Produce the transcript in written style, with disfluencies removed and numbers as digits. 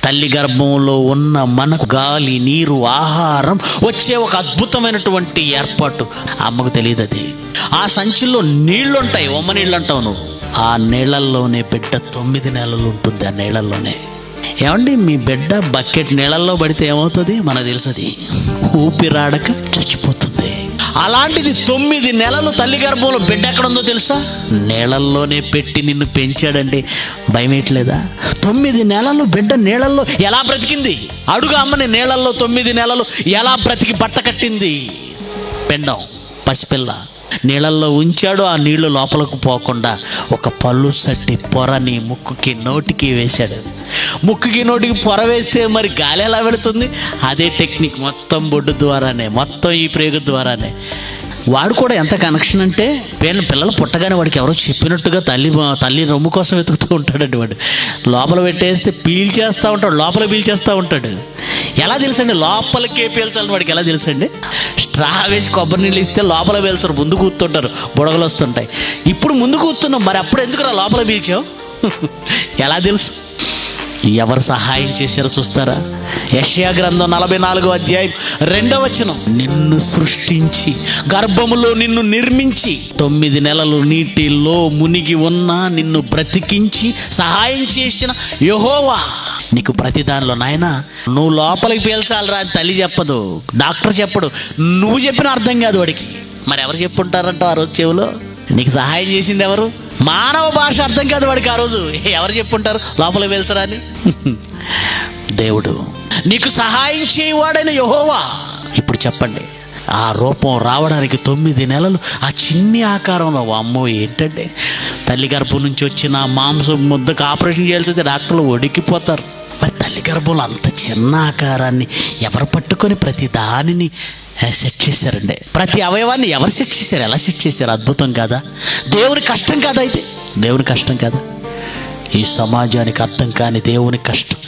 తల్లి గర్భంలో ఉన్న మనకు గాలి, నీరు, ఆహారం వచ్చే ఒక అద్భుతమైనటువంటి ఏర్పాటు అమ్మకు తెలియదు. అది ఆ సంచిలో నీళ్లు ఉంటాయి, ఉమ్మ నీళ్ళు అంటావు నువ్వు. ఆ నీళ్ళల్లోనే బిడ్డ 9 నెలలు ఉంటుంది. ఆ నీళ్ళల్లోనే. ఏమండి, మీ బిడ్డ బకెట్ నీళ్ళల్లో పడితే ఏమవుతుంది మనకు తెలుసది, ఊపిరాడక చచ్చిపోతుంది. అలాంటిది 9 నెలలు తల్లి గర్భంలో బిడ్డ ఎక్కడ ఉందో తెలుసా? నీళ్ళల్లోనే పెట్టి నిన్ను పెంచాడండి. భయమేయట్లేదా? 9 నెలలు బిడ్డ నీళ్ళల్లో ఎలా బ్రతికింది? అడుగు అమ్మని, నీళ్ళల్లో 9 నెలలు ఎలా బ్రతికి బట్ట కట్టింది? పెండం పసిపిల్ల నీళ్ళల్లో ఉంచాడు. ఆ నీళ్లు లోపలకు పోకుండా ఒక పలుచటి పొరని ముక్కుకి నోటికి వేశాడు. ముక్కుకి నోటికి పొర వేస్తే మరి గాలి ఎలా వెళుతుంది? అదే టెక్నిక్. మొత్తం బొడ్డు ద్వారానే, మొత్తం ఈ ప్రేగు ద్వారానే. వాడు కూడా ఎంత కనెక్షన్ అంటే, పిల్లలు పుట్టగానే వాడికి ఎవరో చెప్పినట్టుగా తల్లి రొమ్ము కోసం వెతుకుతూ ఉంటాడండి. వాడు లోపల పెట్టేస్తే పీల్చేస్తూ ఉంటాడు, లోపల పీల్చేస్తూ ఉంటాడు. ఎలా తెలుసండి లోపలికే పీల్చాలని వాడికి ఎలా తెలుసండి? స్ట్రా వేసి కొబ్బరి నీళ్ళు ఇస్తే లోపల పీల్చరు, ముందు కూర్తుంటారు, బుడగలు వస్తుంటాయి. ఇప్పుడు ముందు కూర్తున్నాం, మరి అప్పుడు ఎందుకు లోపల పీల్చావు? ఎలా తెలుసు? ఎవరు సహాయం చేశారో చూస్తారా? యెషయా గ్రంథం 44వ అధ్యాయం 2వ వచనం. నిన్ను సృష్టించి గర్భములో నిన్ను నిర్మించి 9 నెలలు నీటిలో మునిగి ఉన్నా నిన్ను బ్రతికించి సహాయం చేసిన యెహోవా. నీకు ప్రతి దానిలో నాయన నువ్వు లోపలికి పీల్చాలరా అని తల్లి చెప్పదు, డాక్టర్ చెప్పడు, నువ్వు చెప్పిన అర్థం కాదు వాడికి. మరి ఎవరు చెప్పుంటారంట ఆ రోజు చెవులో? నీకు సహాయం చేసింది ఎవరు? మానవ భాష అర్థం కాదు వాడికి ఆ రోజు. ఎవరు చెప్పుంటారు లోపల వెళ్తారా అని? దేవుడు, నీకు సహాయం చేయవాడైన యెహోవా. ఇప్పుడు చెప్పండి, ఆ రూపం రావడానికి 9 నెలలు ఆ చిన్ని ఆకారంలో. అమ్మో ఏంటంటే, తల్లి గర్భం నుంచి వచ్చిన మాంసం ముద్దకు ఆపరేషన్ చేయాల్సి వస్తే డాక్టర్లు వణికిపోతారు. మరి తల్లి గర్భంలో అంత చిన్న ఆకారాన్ని ఎవరు పట్టుకొని ప్రతి దానిని సెట్ చేశారండి? ప్రతి అవయవాన్ని ఎవరు సెట్ చేశారు? ఎలా సెట్ చేశారు? అద్భుతం కాదా? దేవుని కష్టం కాదా? అయితే దేవుని కష్టం కాదా? ఈ సమాజానికి అర్థం కాని దేవుని కష్టం.